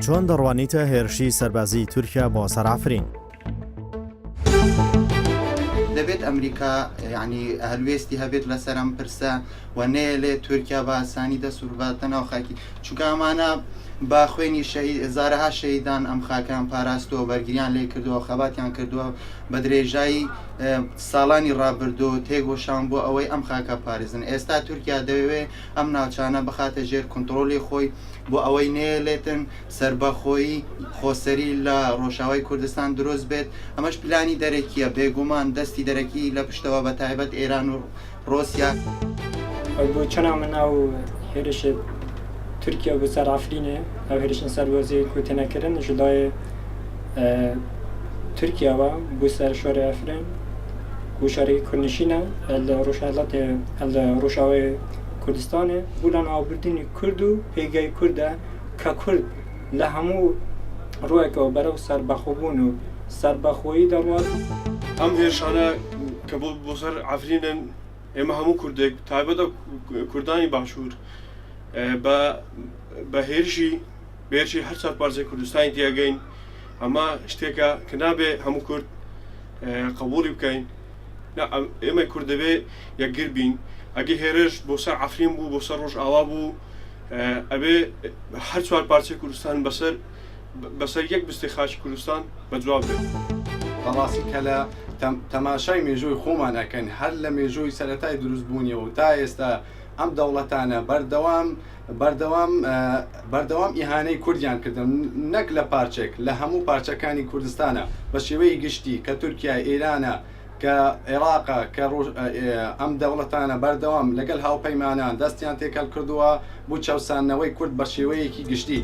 چۆن دەڕوانیتە هێرشی سەربازی تورکیا بۆ سەر ئافرین؟ دەبێت ئەمریکا یعنی هەلوێستی هەبێت لەسەر ئەم پرسە و نێلێ تورکیا بە ئاسانی دەسوورباتە ناو خاکی چونکە ئەمانە با خوێنی زارەها شەهیدان ئەم خاکان پاراستەوە بەرگریان لێ کردووە خەباتیان کردووە بە درێژایی ساڵانی ڕابردوو تێگۆشان بۆ ئەوەی ئەم خاکە پارێزن. ئێستا تورکیا دەوێت ئەم ناوچانە بخاتە ژێر کۆنتڕۆلی خۆی بۆ ئەوەی نێلێتن سربەخۆیی خۆسەری لە ڕۆژاوای کوردستان دروست بێت. ئەمەش پلانی دەرەکیە بێگومان دەستی دەرەکی لە پشتەوە بە تایبەت ئێران و ڕۆسیا. بۆ چەنا من ناو هێرشێ تورکیا بۆ سەر ئافرینێ ئەو هێرشن سەربازی کوتێنەکردن ji دایê Tirkiyawa bû ser şorê Efrîn û şerê Kurnişîne li Rojhilatê li Rojavayê Kurdistanê bûlan avbirdînê Kurd û pêgehê Kurd e ka Kurd li hemû royeke berew serbexwebûn û serbexweyî derwat. Em hêrşane ke bo ser Efrînên ême hemû Kurdek taybet Kurdanî başûr بە هێرشی بێرشی هەر چەند پارچەی کوردستانی تیاگەین ئەمە شتێکە کە نابێ هەموو کورد قبوڵی بکەین ئێمە کورد دەبێ یەکگر بین ئەگەی هێرش بۆ سەر عەفرین بوو بۆ سەر ڕۆژئاوا بوو ئەبێ هەر چوار پارچەی کوردستان بەسەر یەک بستەی خاچی کوردستان بەجواب بێت. بەڕاستی کە لە تەماشای مێژووی خۆمان ئەکەن هەر لە مێژووی سەرەتای دروستبوونیەوە و تا ئێستا ئەم دەوڵەتانە بەردەوام ئیهانەی کوردیان کردن نەک لە پارچێک لە هەموو پارچەکانی کوردستانە بە شێوەی گشتی کە تورکیا ئێرانە کە عێراقە کە ئەم دەوڵەتانە بەردەوام لەگەڵ هاوپەیمانان دەستیان تێکەڵ کردووە بۆ چاوسانەوەی کورد بە شێوەیەکی گشتی.